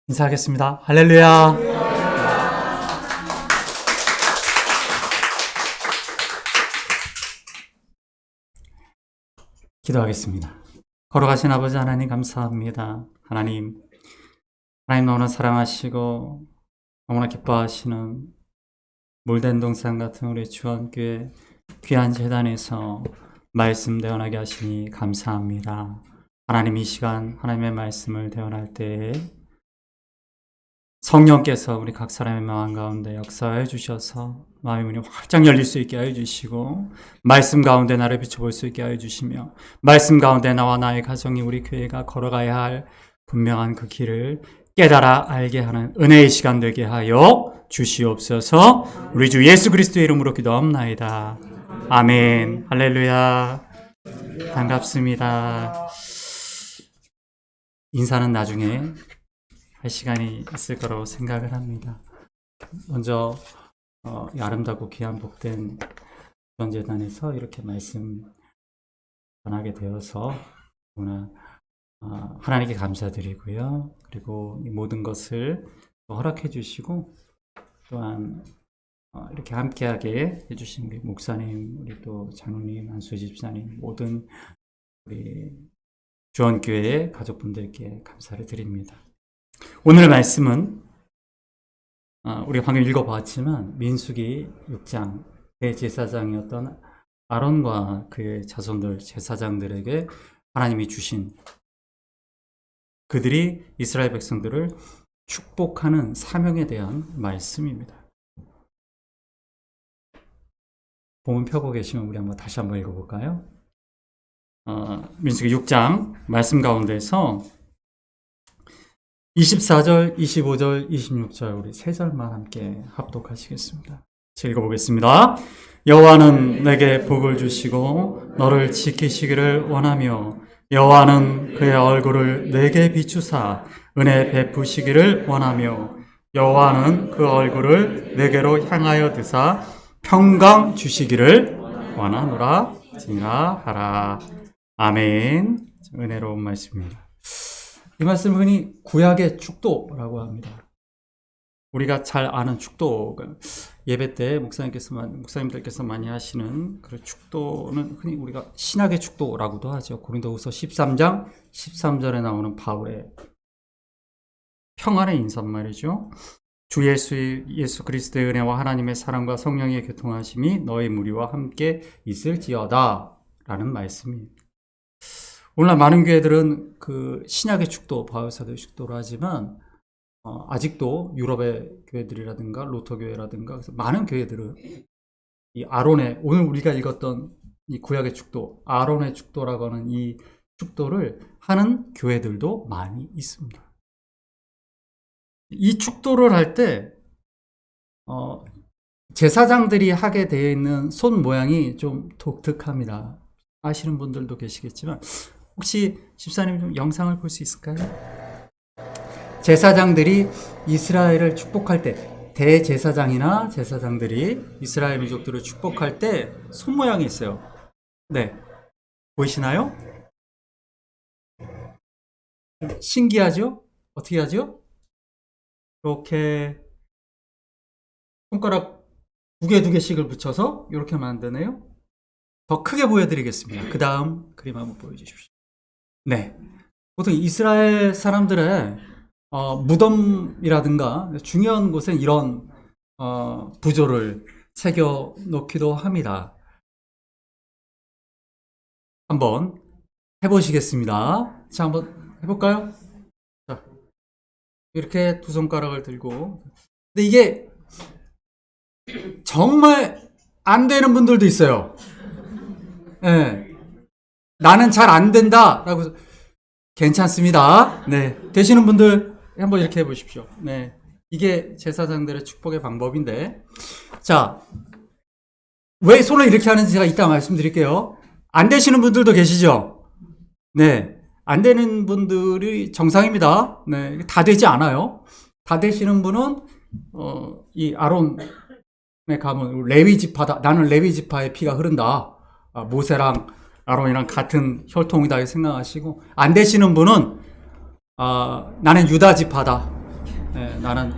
인사하겠습니다. 할렐루야. 기도하겠습니다. 걸어가신 아버지 하나님 감사합니다. 하나님 너무나 사랑하시고 너무나 기뻐하시는 물된 동산 같은 우리 주원교회 귀한 재단에서 말씀 대언하게 하시니 감사합니다. 하나님 이 시간 하나님의 말씀을 대언할 때에 성령께서 우리 각 사람의 마음 가운데 역사해 주셔서 마음의 문이 활짝 열릴 수 있게 하여 주시고 말씀 가운데 나를 비춰볼 수 있게 하여 주시며 말씀 가운데 나와 나의 가정이 우리 교회가 걸어가야 할 분명한 그 길을 깨달아 알게 하는 은혜의 시간 되게 하여 주시옵소서. 우리 주 예수 그리스도의 이름으로 기도합나이다. 아멘. 할렐루야. 반갑습니다. 인사는 나중에 할 시간이 있을 거라고 생각을 합니다. 먼저 이 아름답고 귀한 복된 전재단에서 이렇게 말씀 전하게 되어서 너무나 하나님께 감사드리고요. 그리고 이 모든 것을 허락해 주시고 또한 이렇게 함께하게 해주신 우리 목사님, 우리 또 장로님, 안수 집사님, 모든 우리 주원교회 가족분들께 감사를 드립니다. 오늘 말씀은 우리가 방금 읽어봤지만 민수기 6장 대제사장이었던 아론과 그의 자손들 제사장들에게 하나님이 주신 그들이 이스라엘 백성들을 축복하는 사명에 대한 말씀입니다. 본문 펴고 계시면 우리 다시 한번 읽어볼까요? 민수기 6장 말씀 가운데서 24절, 25절, 26절 우리 세 절만 함께 합독하시겠습니다. 읽어보겠습니다. 여호와는 내게 복을 주시고 너를 지키시기를 원하며 여호와는 그의 얼굴을 내게 비추사 은혜 베푸시기를 원하며 여호와는 그 얼굴을 내게로 향하여 드사 평강 주시기를 원하노라 징하하라. 아멘. 은혜로운 말씀입니다. 이 말씀을 흔히 구약의 축도라고 합니다. 우리가 잘 아는 축도, 예배 때 목사님들께서 많이 하시는 그 축도는 흔히 우리가 신약의 축도라고도 하죠. 고린도후서 13장 13절에 나오는 바울의 평안의 인사말이죠. 주 예수 그리스도의 은혜와 하나님의 사랑과 성령의 교통하심이 너희 무리와 함께 있을지어다 라는 말씀입니다. 오늘날 많은 교회들은 그 신약의 축도, 바울사도의 축도로 하지만 아직도 유럽의 교회들이라든가 로터 교회라든가 그래서 많은 교회들은 이 아론의 오늘 우리가 읽었던 이 구약의 축도, 아론의 축도라고 하는 이 축도를 하는 교회들도 많이 있습니다. 이 축도를 할 때 제사장들이 하게 되어 있는 손 모양이 좀 독특합니다. 아시는 분들도 계시겠지만 혹시 집사님 좀 영상을 볼 수 있을까요? 제사장들이 이스라엘을 축복할 때 대제사장이나 제사장들이 이스라엘 민족들을 축복할 때 손 모양이 있어요. 네, 보이시나요? 신기하죠? 어떻게 하죠? 이렇게 손가락 두 개씩을 붙여서 이렇게 만드네요. 더 크게 보여드리겠습니다. 그 다음 그림 한번 보여주십시오. 네, 보통 이스라엘 사람들의 무덤이라든가 중요한 곳엔 이런 부조를 새겨 놓기도 합니다. 한번 해보시겠습니다. 자, 한번 해볼까요? 자, 이렇게 두 손가락을 들고. 근데 이게 정말 안 되는 분들도 있어요. 네. 나는 잘 안 된다 라고. 괜찮습니다. 네, 되시는 분들 한번 이렇게 해보십시오. 네, 이게 제사장들의 축복의 방법인데, 자, 왜 손을 이렇게 하는지 제가 이따 말씀드릴게요. 안 되시는 분들도 계시죠? 네, 안 되는 분들이 정상입니다. 네, 다 되지 않아요. 다 되시는 분은 이 아론의 가문 레위 지파다. 나는 레위 지파의 피가 흐른다. 모세랑 아론이랑 같은 혈통이다 생각하시고, 안 되시는 분은 나는 유다 지파다. 나는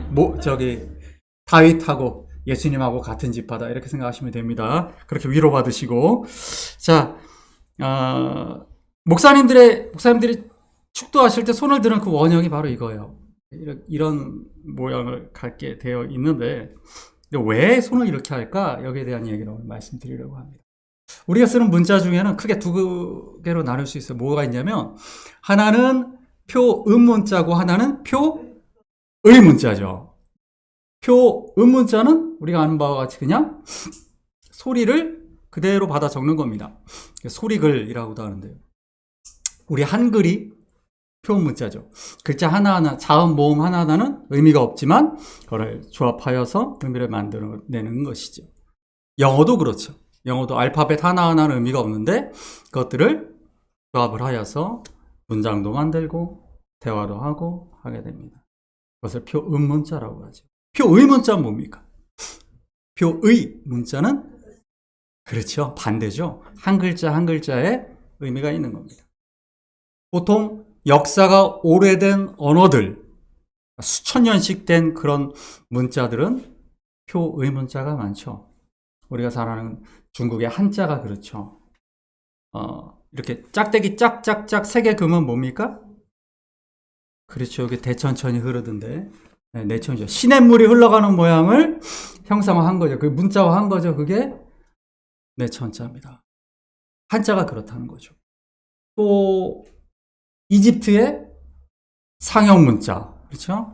다윗하고 예수님하고 같은 지파다 이렇게 생각하시면 됩니다. 그렇게 위로받으시고 자 목사님들이 축도하실 때 손을 드는 그 원형이 바로 이거예요. 이런 모양을 갖게 되어 있는데 왜 손을 이렇게 할까? 여기에 대한 얘기를 오늘 말씀드리려고 합니다. 우리가 쓰는 문자 중에는 크게 두 개로 나눌 수 있어요. 뭐가 있냐면 하나는 표음 문자고 하나는 표의 문자죠. 표음 문자는 우리가 아는 바와 같이 그냥 소리를 그대로 받아 적는 겁니다. 소리글이라고도 하는데요. 우리 한글이 표음 문자죠. 글자 하나하나, 자음, 모음 하나하나는 의미가 없지만 그걸 조합하여서 의미를 만들어내는 것이죠. 영어도 그렇죠. 영어도 알파벳 하나하나는 의미가 없는데 그것들을 조합을 하여서 문장도 만들고 대화도 하고 하게 됩니다. 그것을 표음 문자라고 하죠. 표의 문자는 뭡니까? 표의 문자는 그렇죠. 반대죠. 한 글자 한 글자에 의미가 있는 겁니다. 보통 역사가 오래된 언어들, 수천 년씩 된 그런 문자들은 표의 문자가 많죠. 우리가 잘 아는 중국의 한자가 그렇죠. 이렇게 짝대기 짝짝짝 세 개 그으면 뭡니까? 그렇죠. 여기 대천천이 흐르던데. 네, 내천이죠. 시냇물이 흘러가는 모양을 형상화한 거죠. 그 문자화한 거죠. 그게 내천자입니다. 한자가 그렇다는 거죠. 또 이집트의 상형 문자, 그렇죠?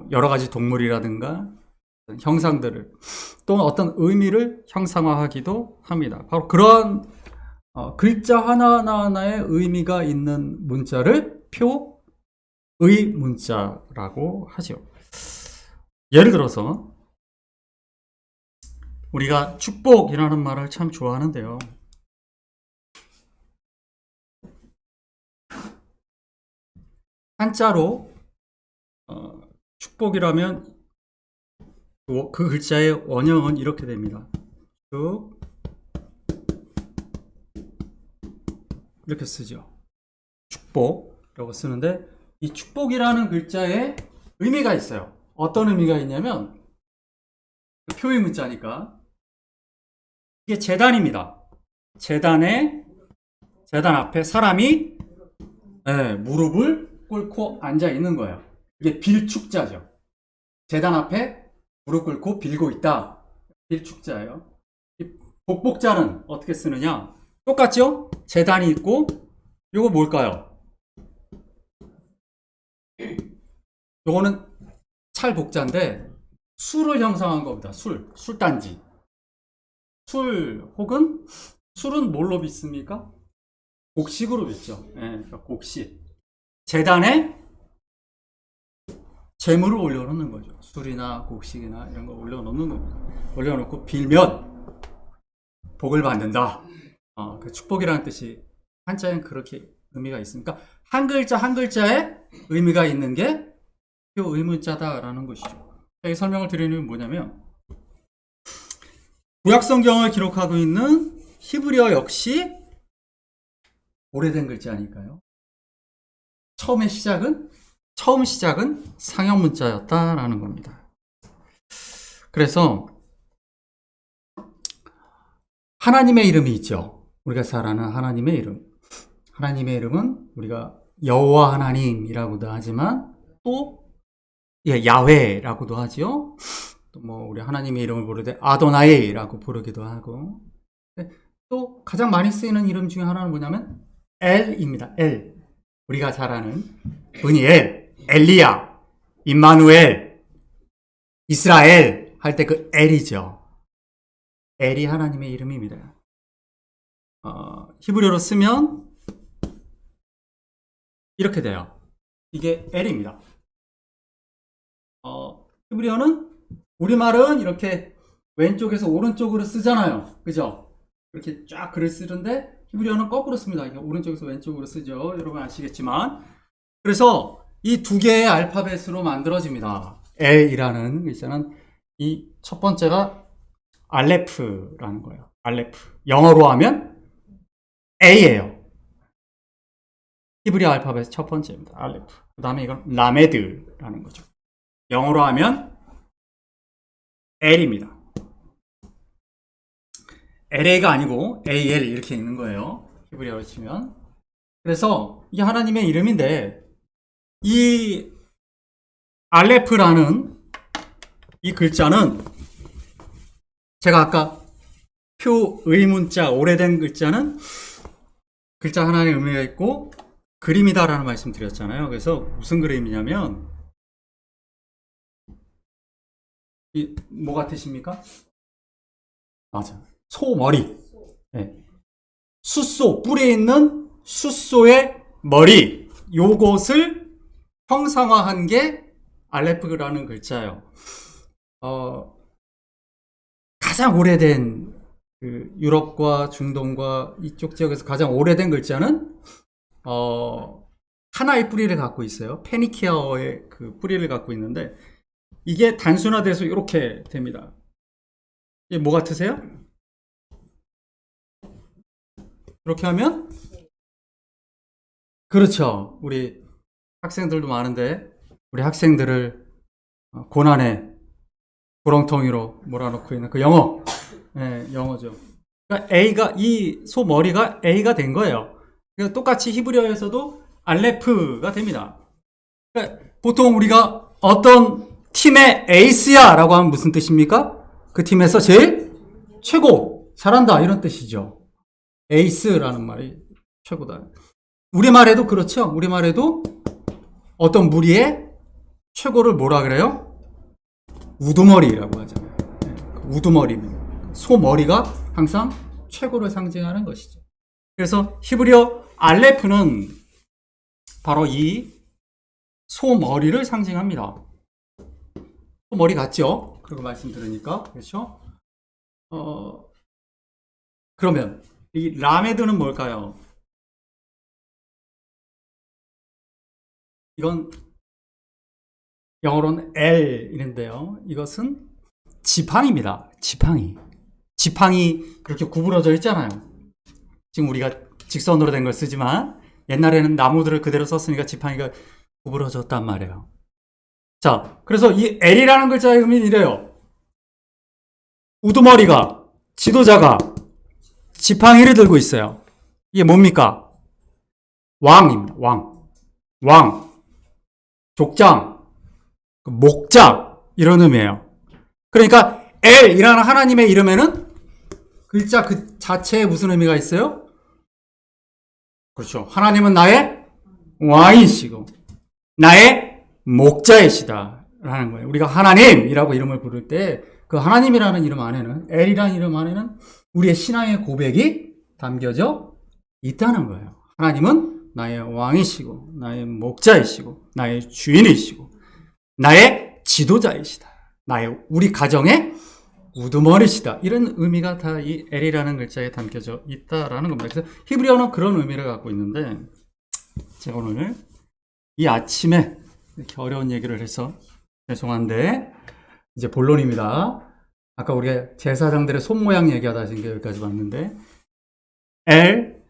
여러 가지 동물이라든가 형상들을 또는 어떤 의미를 형상화하기도 합니다. 바로 그런 글자 하나하나에 의미가 있는 문자를 표의 문자라고 하죠. 예를 들어서 우리가 축복이라는 말을 참 좋아하는데요. 한자로 축복이라면 그 글자의 원형은 이렇게 됩니다. 쭉 이렇게 쓰죠. 축복이라고 쓰는데 이 축복이라는 글자에 의미가 있어요. 어떤 의미가 있냐면 표의 문자니까 이게 제단입니다. 제단 앞에 사람이 무릎을 꿇고 앉아 있는 거예요. 이게 빌축자죠. 제단 앞에 무릎 꿇고 빌고 있다. 빌축자예요. 이 복복자는 어떻게 쓰느냐? 똑같죠? 제단이 있고 요거 뭘까요? 요거는 찰복자인데 술을 형상한 겁니다. 술단지. 혹은 술은 뭘로 빚습니까? 곡식으로 빚죠. 그러니까 곡식. 제단에 재물을 올려놓는 거죠. 술이나 곡식이나 이런 거 올려놓는 겁니다. 올려놓고 빌면 복을 받는다. 그 축복이라는 뜻이 한자에는 그렇게 의미가 있으니까 한 글자 한 글자에 의미가 있는 게 의문자다라는 것이죠. 여기 설명을 드리는 건 뭐냐면 구약성경을 기록하고 있는 히브리어 역시 오래된 글자니까요. 처음 시작은 상형 문자였다라는 겁니다. 그래서 하나님의 이름이 있죠. 우리가 잘 아는 하나님의 이름. 하나님의 이름은 우리가 여호와 하나님이라고도 하지만 또 야훼라고도 하지요. 또 우리 하나님의 이름을 부를 때 아도나이라고 부르기도 하고. 또 가장 많이 쓰이는 이름 중에 하나는 뭐냐면 엘입니다. 엘. 우리가 잘 아는 브니엘, 엘리야, 임마누엘, 이스라엘 할 때 그 엘이죠. 엘이 하나님의 이름입니다. 히브리어로 쓰면 이렇게 돼요. 이게 엘입니다. 히브리어는 우리말은 이렇게 왼쪽에서 오른쪽으로 쓰잖아요. 그죠? 이렇게 쫙 글을 쓰는데 히브리어는 거꾸로 씁니다. 이게 오른쪽에서 왼쪽으로 쓰죠. 여러분 아시겠지만. 그래서 이 두 개의 알파벳으로 만들어집니다. L이라는 글자는 이 첫 번째가 알레프라는 거예요. 알레프. 영어로 하면 A예요. 히브리 알파벳 첫 번째입니다. 알레프. 그 다음에 이건 라메드라는 거죠. 영어로 하면 L입니다. LA가 아니고 AL 이렇게 읽는 거예요. 히브리어로 치면. 그래서 이게 하나님의 이름인데 이 알레프라는 이 글자는 제가 아까 표 의문자 오래된 글자는 글자 하나의 의미가 있고 그림이다라는 말씀 드렸잖아요. 그래서 무슨 그림이냐면 뭐 같으십니까? 맞아. 소 머리. 네. 숫소, 뿔에 있는 숫소의 머리. 요것을 형상화한 게 알레프라는 글자예요. 가장 오래된 유럽과 중동과 이쪽 지역에서 가장 오래된 글자는 하나의 뿌리를 갖고 있어요. 페니키아어의 그 뿌리를 갖고 있는데 이게 단순화돼서 이렇게 됩니다. 이게 뭐 같으세요? 이렇게 하면 그렇죠. 우리 학생들도 많은데 우리 학생들을 고난의 구렁텅이로 몰아넣고 있는 그 영어. 네, 영어죠. 그러니까 A가 이 소 머리가 A가 된 거예요. 그러니까 똑같이 히브리어에서도 알레프가 됩니다. 그러니까 보통 우리가 어떤 팀의 에이스야라고 하면 무슨 뜻입니까? 그 팀에서 제일 최고, 잘한다 이런 뜻이죠. 에이스라는 말이 최고다. 우리말에도 그렇죠. 우리말에도 어떤 무리의 최고를 뭐라 그래요? 우두머리라고 하잖아요. 우두머리입니다. 소머리가 항상 최고를 상징하는 것이죠. 그래서 히브리어 알레프는 바로 이 소머리를 상징합니다. 소머리 같죠? 그리고 말씀 들으니까 그렇죠? 그러면 이 라메드는 뭘까요? 이건 영어로는 L인데요. 이것은 지팡이입니다. 지팡이 그렇게 구부러져 있잖아요. 지금 우리가 직선으로 된 걸 쓰지만 옛날에는 나무들을 그대로 썼으니까 지팡이가 구부러졌단 말이에요. 자, 그래서 이 L이라는 글자의 의미는 이래요. 우두머리가, 지도자가 지팡이를 들고 있어요. 이게 뭡니까? 왕입니다. 왕. 족장, 목자 이런 의미예요. 그러니까 L이라는 하나님의 이름에는 글자 그 자체에 무슨 의미가 있어요? 그렇죠. 하나님은 나의 왕이시고 나의 목자이시다 라는 거예요. 우리가 하나님이라고 이름을 부를 때 그 하나님이라는 이름 안에는 L이라는 이름 안에는 우리의 신앙의 고백이 담겨져 있다는 거예요. 하나님은 나의 왕이시고 나의 목자이시고 나의 주인이시고 나의 지도자이시다. 우리 가정의 우두머리시다. 이런 의미가 다 이 L이라는 글자에 담겨져 있다라는 겁니다. 그래서 히브리어는 그런 의미를 갖고 있는데 제가 오늘 이 아침에 이렇게 어려운 얘기를 해서 죄송한데 이제 본론입니다. 아까 우리가 제사장들의 손 모양 얘기하다 지금 여기까지 왔는데 L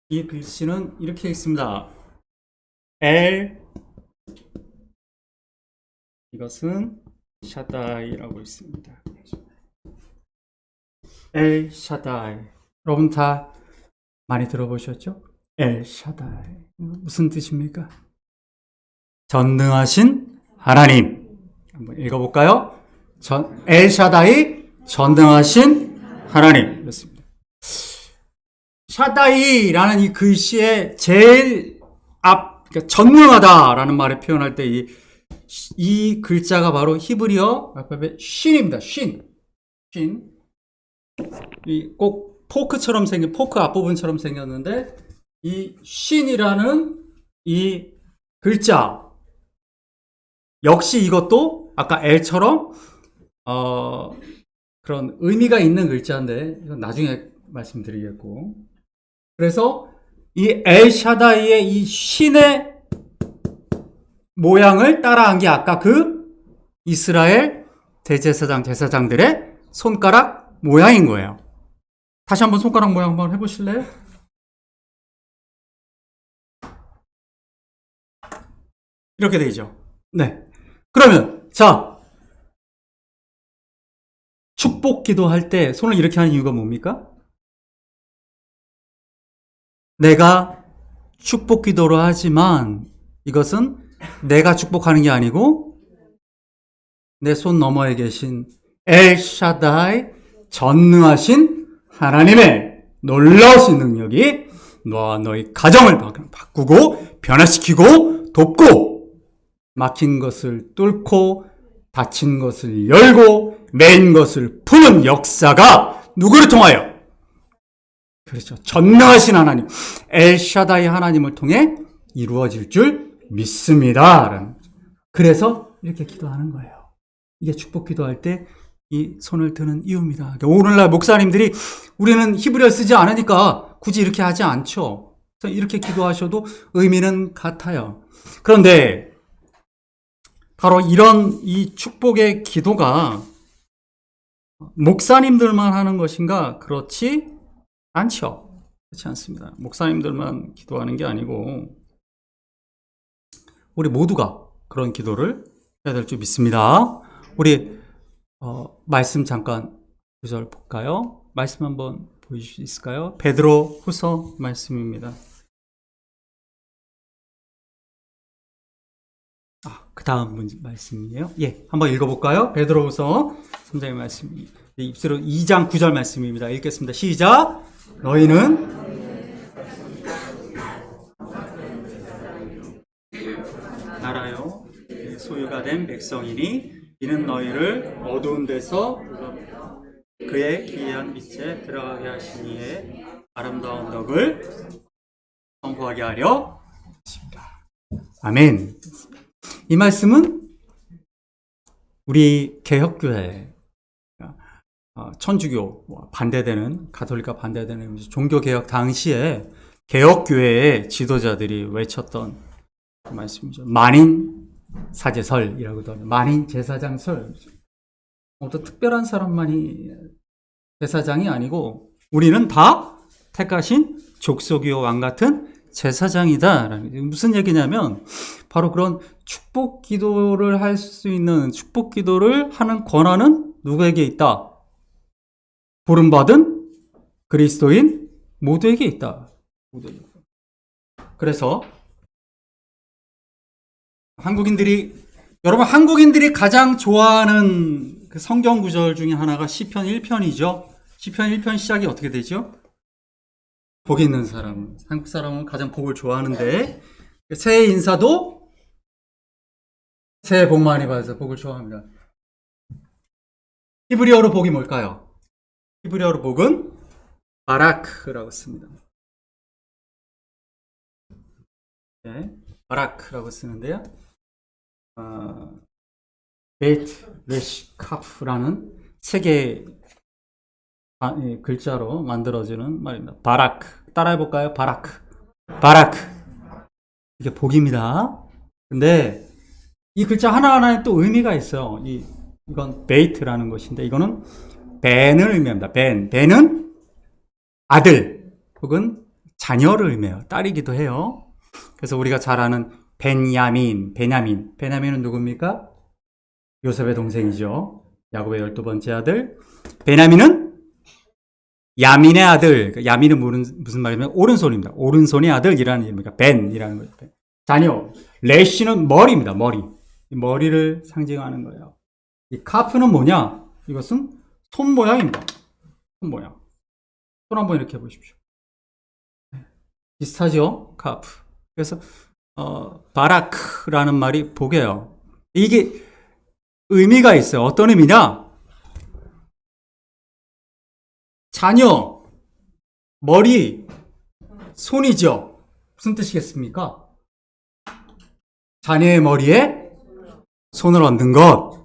이 글씨는 이렇게 읽습니다. L 이것은 샤다이라고 있습니다. 엘 샤다이. 여러분 다 많이 들어보셨죠? 엘 샤다이. 무슨 뜻입니까? 전능하신 하나님. 한번 읽어볼까요? 엘 샤다이, 전능하신 하나님. 그렇습니다. 샤다이라는 이 글씨의 제일 그러니까 전능하다라는 말을 표현할 때 이 글자가 바로 히브리어 알파벳 쉰입니다. 쉰. 꼭 포크처럼 생긴 포크 앞부분처럼 생겼는데 이 쉰이라는 이 글자 역시 이것도 아까 L처럼 그런 의미가 있는 글자인데 이건 나중에 말씀드리겠고 그래서 이 엘샤다이의 이 쉰의 모양을 따라한 게 아까 그 이스라엘 제사장들의 손가락 모양인 거예요. 다시 한번 손가락 모양 한번 해보실래요? 이렇게 되죠. 네. 그러면, 자, 축복 기도할 때 손을 이렇게 하는 이유가 뭡니까? 내가 축복 기도를 하지만 이것은 내가 축복하는 게 아니고 내 손 너머에 계신 엘샤다이 전능하신 하나님의 놀라우신 능력이 너와 너희 가정을 바꾸고 변화시키고 돕고 막힌 것을 뚫고 닫힌 것을 열고 맨 것을 푸는 역사가 누구를 통하여? 그렇죠. 전능하신 하나님, 엘샤다이 하나님을 통해 이루어질 줄 믿습니다. 그래서 이렇게 기도하는 거예요. 이게 축복 기도할 때 이 손을 드는 이유입니다. 오늘날 목사님들이 우리는 히브리어를 쓰지 않으니까 굳이 이렇게 하지 않죠. 이렇게 기도하셔도 의미는 같아요. 그런데 바로 이런 이 축복의 기도가 목사님들만 하는 것인가? 그렇지 않죠. 그렇지 않습니다. 목사님들만 기도하는 게 아니고 우리 모두가 그런 기도를 해야 될 줄 믿습니다. 우리 말씀 잠깐 구절 볼까요? 말씀 한번 보여주실 수 있을까요? 베드로 후서 말씀입니다. 그 다음 말씀이에요. 예, 한번 읽어볼까요? 베드로 후서 3장의 말씀. 입술로 2장 9절 말씀입니다. 읽겠습니다. 시작! 너희는 나라요 소유가 된 백성이니 이는 너희를 어두운 데서 그의 기이한 빛에 들어가게 하신 이의 아름다운 덕을 선포하게 하려 하십니다. 아멘. 이 말씀은 우리 개혁교회 천주교 반대되는 가톨릭과 반대되는 종교개혁 당시에 개혁교회의 지도자들이 외쳤던 그 말씀이죠. 만인 사제설이라고도 하죠. 만인 제사장설. 어떤 특별한 사람만이 제사장이 아니고 우리는 다 택하신 족속이요 왕 같은 제사장이다. 무슨 얘기냐면 바로 그런 축복 기도를 할 수 있는 축복 기도를 하는 권한은 누구에게 있다? 부름받은 그리스도인 모두에게 있다. 그래서 여러분 한국인들이 가장 좋아하는 그 성경 구절 중에 하나가 시편 1편이죠. 시편 1편 시작이 어떻게 되죠? 복 있는 사람, 한국 사람은 가장 복을 좋아하는데 새해 인사도 새해 복 많이 받아서 복을 좋아합니다. 히브리어로 복이 뭘까요? 히브리어로 복은 바라크라고 씁니다. 네, 바라크라고 쓰는데요. 베이트 레시 카프라는 세 개의 글자로 만들어지는 말입니다. 바라크. 따라해볼까요? 바라크. 바라크. 이게 복입니다. 근데 이 글자 하나하나에 또 의미가 있어요. 이건 베이트라는 것인데 이거는 벤을 의미합니다. 벤은 아들 혹은 자녀를 의미해요. 딸이기도 해요. 그래서 우리가 잘 아는 베냐민은 누굽니까? 요셉의 동생이죠. 야곱의 12번째 아들. 베냐민은 야민의 아들. 야민은 무슨 말이냐면 오른손입니다. 오른손의 아들이라는 의미가 벤이라는 거죠. 자녀. 레시는 머리입니다. 머리를 상징하는 거예요. 이 카프는 뭐냐? 이것은 손 모양입니다. 손 모양. 손 한번 이렇게 보십시오. 비슷하죠? 카프. 그래서 바라크라는 말이 복이에요. 이게 의미가 있어요. 어떤 의미냐? 자녀, 머리, 손이죠. 무슨 뜻이겠습니까? 자녀의 머리에 손을 얹는 것.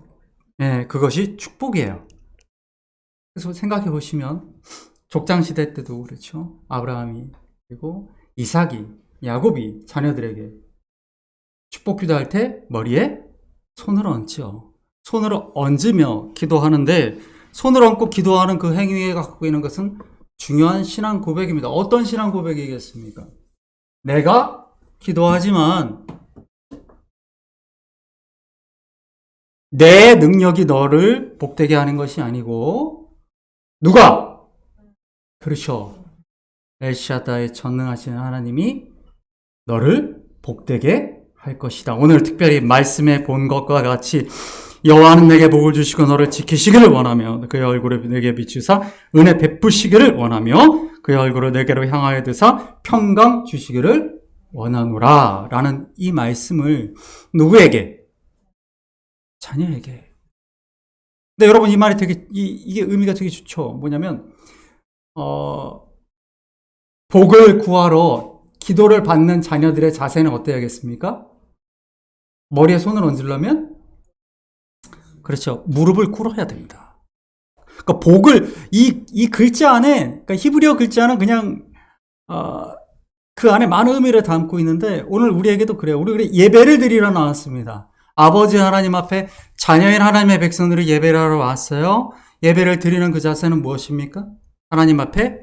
네, 그것이 축복이에요. 그래서 생각해 보시면 족장시대 때도 그렇죠. 아브라함이 그리고 이삭이 야곱이 자녀들에게 축복 기도할 때 머리에 손을 얹죠. 손을 얹으며 기도하는데 손을 얹고 기도하는 그 행위에 갖고 있는 것은 중요한 신앙 고백입니다. 어떤 신앙 고백이겠습니까? 내가 기도하지만 내 능력이 너를 복되게 하는 것이 아니고 누가? 그렇죠. 엘샤다의 전능하신 하나님이 너를 복되게 할 것이다. 오늘 특별히 말씀에 본 것과 같이 여호와는 내게 복을 주시고 너를 지키시기를 원하며 그의 얼굴을 내게 비추사 은혜 베푸시기를 원하며 그의 얼굴을 내게로 향하여 드사 평강 주시기를 원하노라 라는 이 말씀을 누구에게? 자녀에게. 근데 여러분 이 말이 되게 이게 의미가 되게 좋죠. 뭐냐면 복을 구하러 기도를 받는 자녀들의 자세는 어때야겠습니까? 머리에 손을 얹으려면 그렇죠. 무릎을 꿇어야 됩니다. 그러니까 복을 이 글자 안에 그러니까 히브리어 글자는 그냥 그 안에 많은 의미를 담고 있는데 오늘 우리에게도 그래요. 우리 예배를 드리러 나왔습니다. 아버지 하나님 앞에 자녀인 하나님의 백성들이 예배를 하러 왔어요. 예배를 드리는 그 자세는 무엇입니까? 하나님 앞에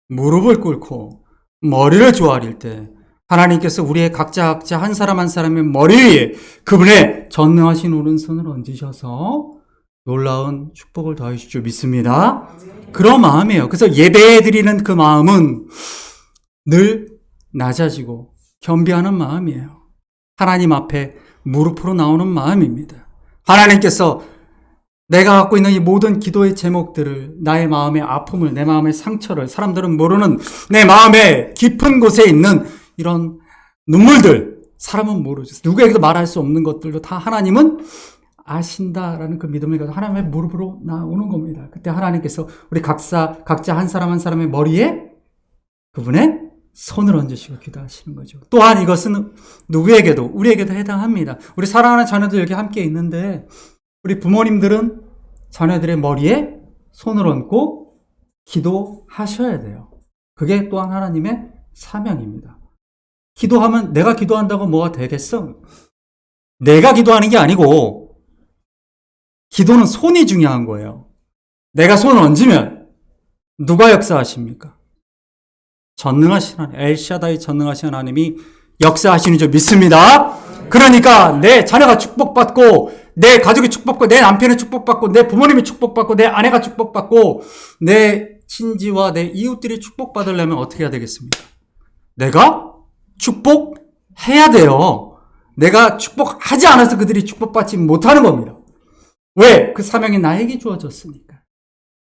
무릎을 꿇고 머리를 조아릴 때 하나님께서 우리의 각자 한 사람 한 사람의 머리 위에 그분의 전능하신 오른손을 얹으셔서 놀라운 축복을 더해 주실 줄 믿습니다. 그런 마음이에요. 그래서 예배 드리는 그 마음은 늘 낮아지고 겸비하는 마음이에요. 하나님 앞에 무릎으로 나오는 마음입니다. 하나님께서 내가 갖고 있는 이 모든 기도의 제목들을 나의 마음의 아픔을 내 마음의 상처를 사람들은 모르는 내 마음의 깊은 곳에 있는 이런 눈물들 사람은 모르죠. 누구에게도 말할 수 없는 것들도 다 하나님은 아신다라는 그 믿음을 가지고 하나님의 무릎으로 나오는 겁니다. 그때 하나님께서 우리 각자 한 사람 한 사람의 머리에 그분의 손을 얹으시고 기도하시는 거죠. 또한 이것은 누구에게도 우리에게도 해당합니다. 우리 사랑하는 자녀들 여기 함께 있는데 우리 부모님들은 자녀들의 머리에 손을 얹고 기도하셔야 돼요. 그게 또한 하나님의 사명입니다. 기도하면 내가 기도한다고 뭐가 되겠어? 내가 기도하는 게 아니고 기도는 손이 중요한 거예요. 내가 손을 얹으면 누가 역사하십니까? 전능하신 하나님, 엘샤다이 전능하신 하나님이 역사하시는 줄 믿습니다. 그러니까 내 자녀가 축복받고 내 가족이 축복받고 내 남편이 축복받고 내 부모님이 축복받고 내 아내가 축복받고 내 친지와 내 이웃들이 축복받으려면 어떻게 해야 되겠습니까? 내가 축복해야 돼요. 내가 축복하지 않아서 그들이 축복받지 못하는 겁니다. 왜? 그 사명이 나에게 주어졌으니까.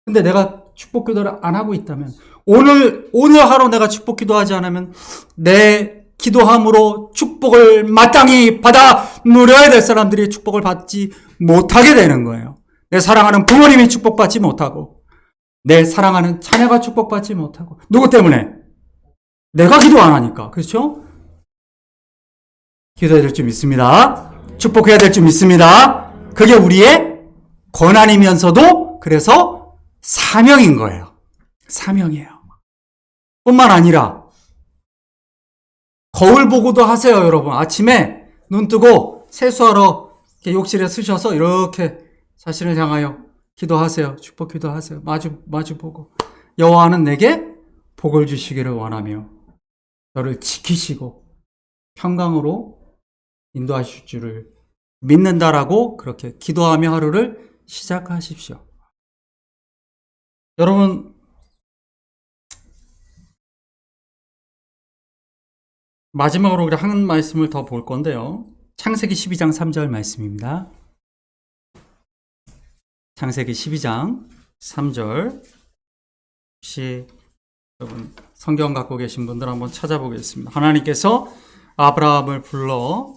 근데 내가 축복 기도를 안 하고 있다면 오늘 하루 내가 축복 기도하지 않으면 내 기도함으로 축복을 마땅히 받아 누려야 될 사람들이 축복을 받지 못하게 되는 거예요. 내 사랑하는 부모님이 축복받지 못하고 내 사랑하는 자녀가 축복받지 못하고 누구 때문에? 내가 기도 안 하니까. 그렇죠? 기도해야 될 줄 믿습니다. 축복해야 될 줄 믿습니다. 그게 우리의 권한이면서도 그래서 사명인 거예요. 사명이에요. 뿐만 아니라 거울 보고도 하세요, 여러분. 아침에 눈 뜨고 세수하러 욕실에 쓰셔서 이렇게 자신을 향하여 기도하세요. 축복 기도하세요. 마주 보고 여호와는 내게 복을 주시기를 원하며 너를 지키시고 평강으로 인도하실 줄을 믿는다라고 그렇게 기도하며 하루를 시작하십시오. 여러분, 마지막으로 우리 한 말씀을 더 볼 건데요. 창세기 12장 3절 말씀입니다. 창세기 12장 3절. 혹시 여러분 성경 갖고 계신 분들 한번 찾아보겠습니다. 하나님께서 아브라함을 불러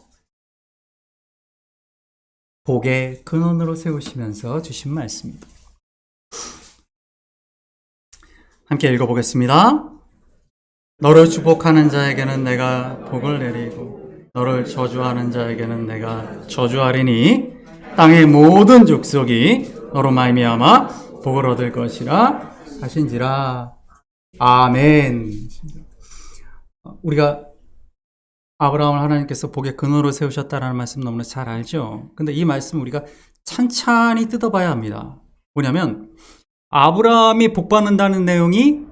복의 근원으로 세우시면서 주신 말씀입니다. 함께 읽어보겠습니다. 너를 축복하는 자에게는 내가 복을 내리고 너를 저주하는 자에게는 내가 저주하리니 땅의 모든 족속이 너로 말미암아 복을 얻을 것이라 하신지라. 아멘. 우리가 아브라함을 하나님께서 복의 근원으로 세우셨다라는 말씀 너무나 잘 알죠. 근데 이 말씀 우리가 찬찬히 뜯어봐야 합니다. 뭐냐면 아브라함이 복 받는다는 내용이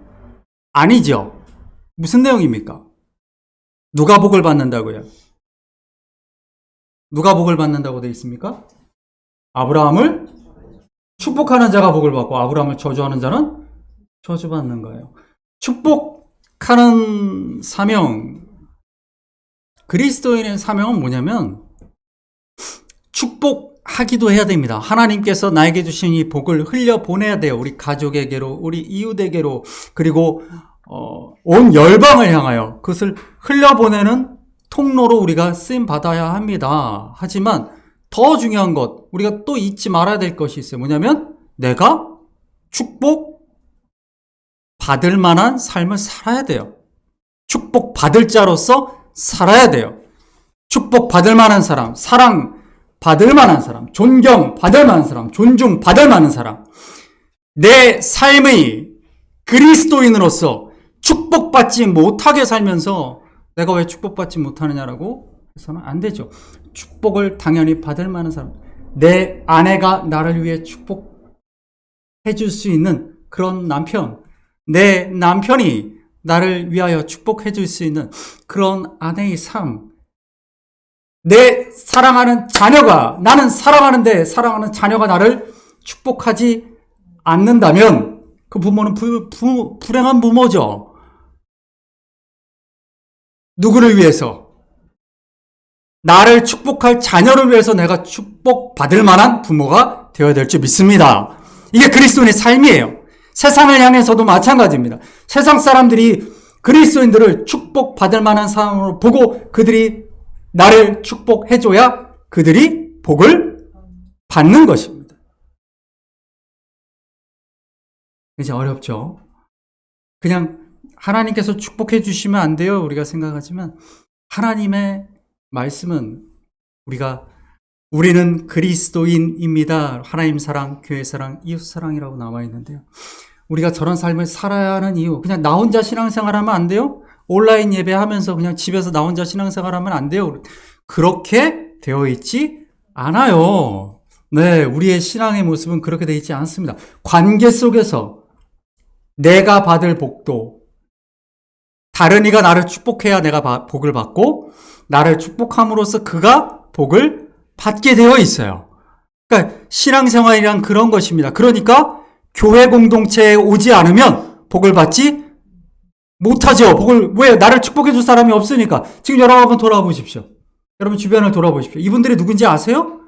아니죠. 무슨 내용입니까? 누가 복을 받는다고요? 누가 복을 받는다고 되어 있습니까? 아브라함을 축복하는 자가 복을 받고 아브라함을 저주하는 자는 저주받는 거예요. 축복하는 사명, 그리스도인의 사명은 뭐냐면 축복하기도 해야 됩니다. 하나님께서 나에게 주신 이 복을 흘려보내야 돼요. 우리 가족에게로, 우리 이웃에게로, 그리고 온 열방을 향하여 그것을 흘려보내는 통로로 우리가 쓰임 받아야 합니다. 하지만 더 중요한 것, 우리가 또 잊지 말아야 될 것이 있어요. 뭐냐면 내가 축복 받을 만한 삶을 살아야 돼요. 축복 받을 자로서 살아야 돼요. 축복 받을 만한 사람, 사랑 받을 만한 사람, 존경 받을 만한 사람, 존중 받을 만한 사람. 내 삶의 그리스도인으로서 축복받지 못하게 살면서 내가 왜 축복받지 못하느냐라고 해서는 안 되죠. 축복을 당연히 받을 만한 사람. 내 아내가 나를 위해 축복해 줄 수 있는 그런 남편, 내 남편이 나를 위하여 축복해 줄 수 있는 그런 아내의 삶, 내 사랑하는 자녀가, 나는 사랑하는데 사랑하는 자녀가 나를 축복하지 않는다면 그 부모는 불행한 부모죠. 누구를 위해서? 나를 축복할 자녀를 위해서 내가 축복받을 만한 부모가 되어야 될 줄 믿습니다. 이게 그리스도인의 삶이에요. 세상을 향해서도 마찬가지입니다. 세상 사람들이 그리스도인들을 축복받을 만한 사람으로 보고 그들이 나를 축복해줘야 그들이 복을 받는 것입니다. 이제 어렵죠? 그냥 하나님께서 축복해 주시면 안 돼요. 우리가 생각하지만 하나님의 말씀은 우리는 그리스도인입니다. 하나님 사랑, 교회 사랑, 이웃 사랑이라고 나와 있는데요. 우리가 저런 삶을 살아야 하는 이유, 그냥 나 혼자 신앙생활하면 안 돼요? 온라인 예배하면서 그냥 집에서 나 혼자 신앙생활하면 안 돼요? 그렇게 되어 있지 않아요. 네, 우리의 신앙의 모습은 그렇게 되어 있지 않습니다. 관계 속에서 내가 받을 복도, 다른 이가 나를 축복해야 내가 복을 받고 나를 축복함으로써 그가 복을 받게 되어 있어요. 그러니까 신앙생활이란 그런 것입니다. 그러니까 교회 공동체에 오지 않으면 복을 받지 못하죠. 왜? 나를 축복해 줄 사람이 없으니까. 지금 여러분 한번 돌아보십시오. 여러분 주변을 돌아보십시오. 이분들이 누군지 아세요?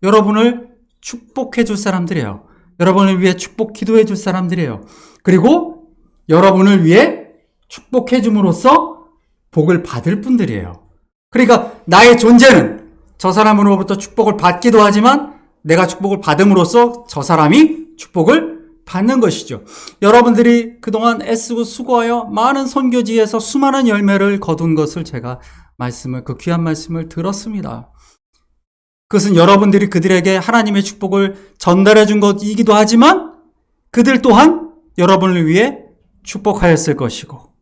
여러분을 축복해 줄 사람들이에요. 여러분을 위해 축복 기도해 줄 사람들이에요. 그리고 여러분을 위해 축복해 줌으로써 복을 받을 분들이에요. 그러니까 나의 존재는 저 사람으로부터 축복을 받기도 하지만 내가 축복을 받음으로써 저 사람이 축복을 받는 것이죠. 여러분들이 그동안 애쓰고 수고하여 많은 선교지에서 수많은 열매를 거둔 것을 제가 그 귀한 말씀을 들었습니다. 그것은 여러분들이 그들에게 하나님의 축복을 전달해 준 것이기도 하지만 그들 또한 여러분을 위해 축복하였을 것이고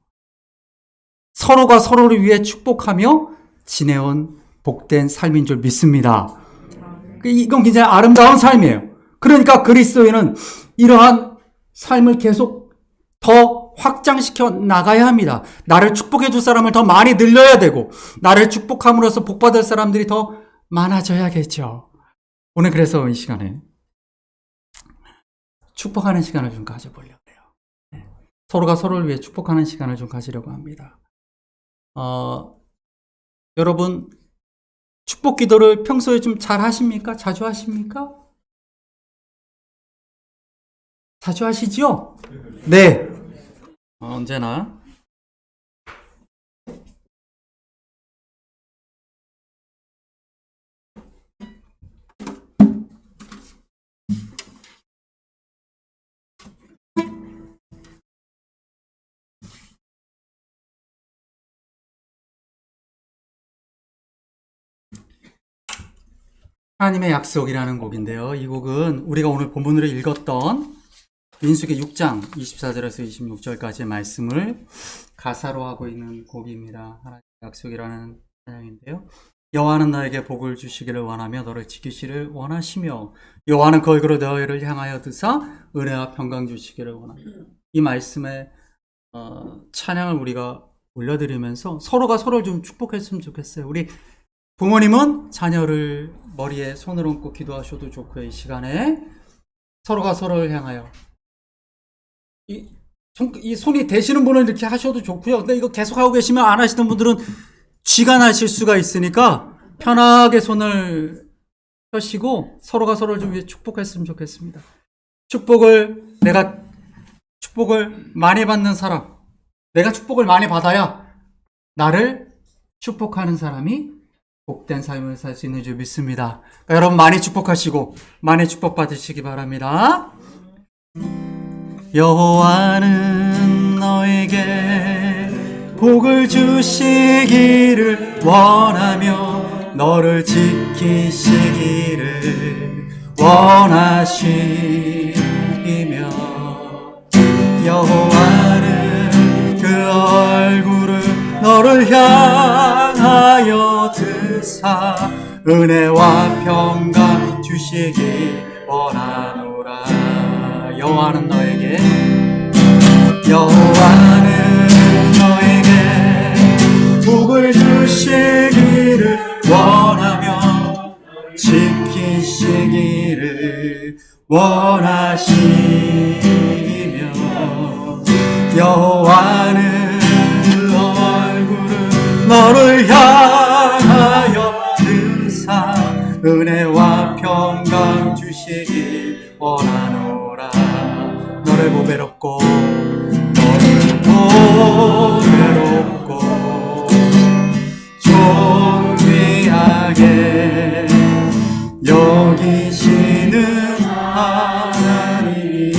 서로가 서로를 위해 축복하며 지내온 복된 삶인 줄 믿습니다. 이건 굉장히 아름다운 삶이에요. 그러니까 그리스도인은 이러한 삶을 계속 더 확장시켜 나가야 합니다. 나를 축복해 줄 사람을 더 많이 늘려야 되고 나를 축복함으로써 복받을 사람들이 더 많아져야겠죠. 오늘 그래서 이 시간에 축복하는 시간을 좀 가져보려고 해요. 서로가 서로를 위해 축복하는 시간을 좀 가지려고 합니다. 여러분 축복 기도를 평소에 좀 잘 하십니까? 자주 하십니까? 자주 하시죠? 네. 언제나. 하나님의 약속이라는 곡인데요. 이 곡은 우리가 오늘 본문으로 읽었던 민수기 6장 24절에서 26절까지의 말씀을 가사로 하고 있는 곡입니다. 하나님의 약속이라는 찬양인데요. 여호와는 너에게 복을 주시기를 원하며 너를 지키시를 원하시며 여호와는 그 얼굴로 너희를 향하여 드사 은혜와 평강 주시기를 원합니다. 이 말씀의 찬양을 우리가 올려드리면서 서로가 서로를 좀 축복했으면 좋겠어요. 우리 부모님은 자녀를 머리에 손을 얹고 기도하셔도 좋고요. 이 시간에 서로가 서로를 향하여 이 손이 되시는 분은 이렇게 하셔도 좋고요. 근데 이거 계속 하고 계시면 안 하시던 분들은 쥐가 나실 수가 있으니까 편하게 손을 펴시고 서로가 서로를 좀 축복했으면 좋겠습니다. 내가 축복을 많이 받는 사람, 내가 축복을 많이 받아야 나를 축복하는 사람이 복된 삶을 살 수 있는 줄 믿습니다. 그러니까 여러분 많이 축복하시고 많이 축복받으시기 바랍니다. 여호와는 너에게 복을 주시기를 원하며 너를 지키시기를 원하시며 여호와는 그 얼굴을 너를 향하여 드사 은혜와 평강 주시기 원하노라. 여호와는 너에게 복을 주시기를 원하며 지키시기를 원하시며 여호와는 그 얼굴을 너를 향하여 드사 은혜와 평강 주시길 원하노라. 너를 보배롭고 존귀하게 여기시는 하나님이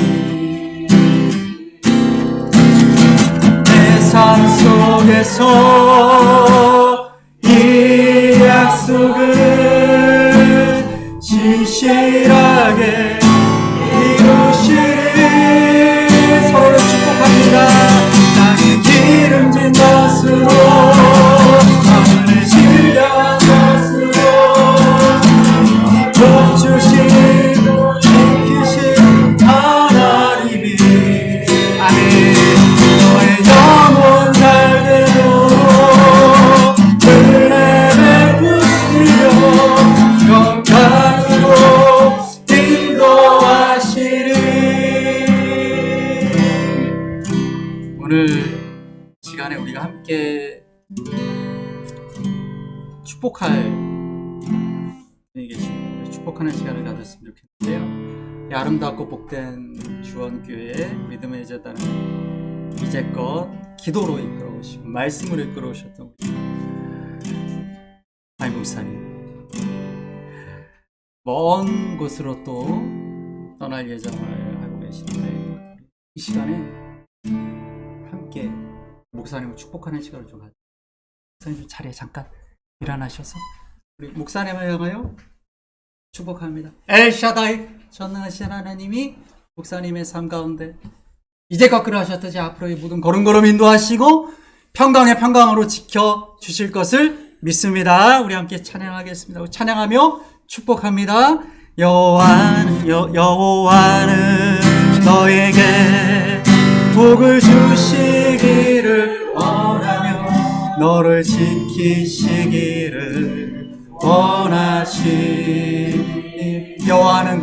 내 삶 속에서 이 약속을 진실하게 이루시리. 서로를 축복합니다. 땅에 기름진 것으로 하늘에 신령한 것으로 복 주시고 지키신 하나님이 아멘. 너의 영혼 잘 되도록 은혜 베푸시며 평강으로 인도하시리. 오늘 시간에 우리가 함께 축복하는 시간을 가졌으면 좋겠는데요. 이 아름답고 복된 주원교회 믿음의 제단은 이제껏 기도로 이끌어오시고 말씀으로 이끌어오셨던 박 목사님 먼 곳으로 또 떠날 예정을 하고 계시는데 이 시간에 함께 목사님을 축복하는 시간을 좀 가지고 목사님 자리에 잠깐 일어나셔서 우리 목사님을 향하여 축복합니다. 엘샤다이 전능하신 하나님이 목사님의 삶 가운데 이제껏 그러하셨듯이 앞으로의 모든 걸음걸음 인도하시고 평강의 평강으로 지켜주실 것을 믿습니다. 우리 함께 찬양하겠습니다. 찬양하며 축복합니다. 여호와는 너에게 복을 주시기를 원하며 너를 지키시기를 원하시니 여호와는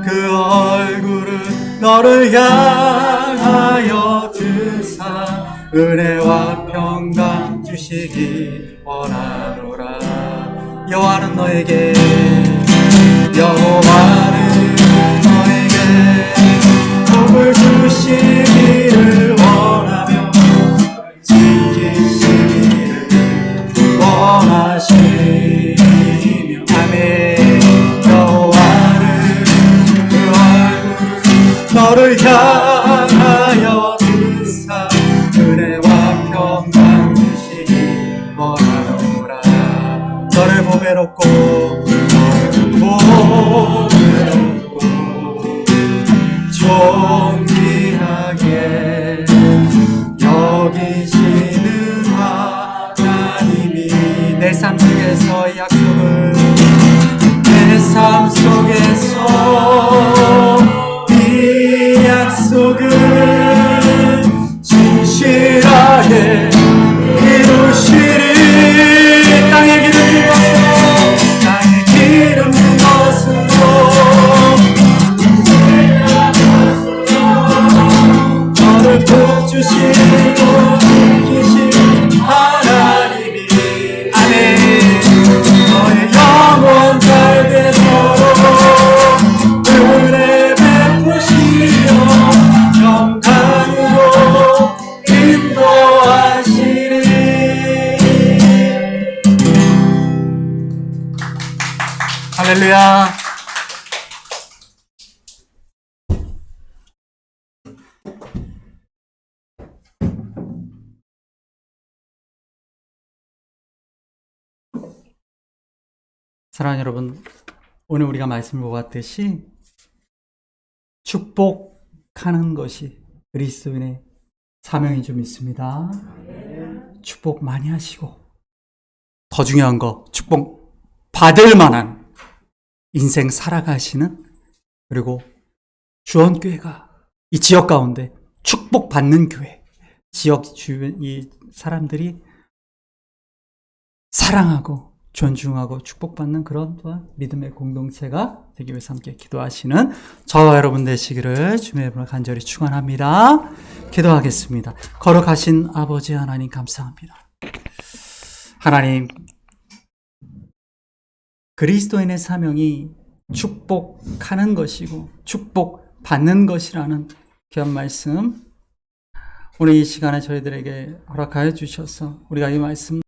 그 얼굴을 너를 향하여 드사 은혜와 평강 주시기 원하노라. 여호와는 너에게 복을 주시기를 원하며 지키시기를 원하시며 아멘. 여호와는 그 얼굴을 너를 향하여 드사 은혜와 평강 주시기 원하노라. 너를 보배롭고 존귀하게 여기시는 하나님이 내 삶 속에서 이 약속을 내 삶 속에서 이 약속을 진실하게 이루시리. 축복 주시고 계신 하나님이 아멘 너의 영혼 잘 되도록 은혜 베푸시며 평강으로 인도하시리. 할렐루야. 사랑하는 여러분, 오늘 우리가 말씀을 보았듯이 축복하는 것이 그리스도인의 사명인 줄 믿습니다. 축복 많이 하시고 더 중요한 거 축복 받을 만한 인생 살아가시는 그리고 주원교회가 이 지역 가운데 축복받는 교회, 지역 주변 이 사람들이 사랑하고 존중하고 축복받는 그런 또한 믿음의 공동체가 되기 위해서 함께 기도하시는 저와 여러분 되시기를 주님의 이름으로 간절히 축원합니다. 기도하겠습니다. 거룩하신 아버지 하나님 감사합니다. 하나님, 그리스도인의 사명이 축복하는 것이고 축복받는 것이라는 귀한 말씀 오늘 이 시간에 저희들에게 허락하여 주셔서 우리가 이 말씀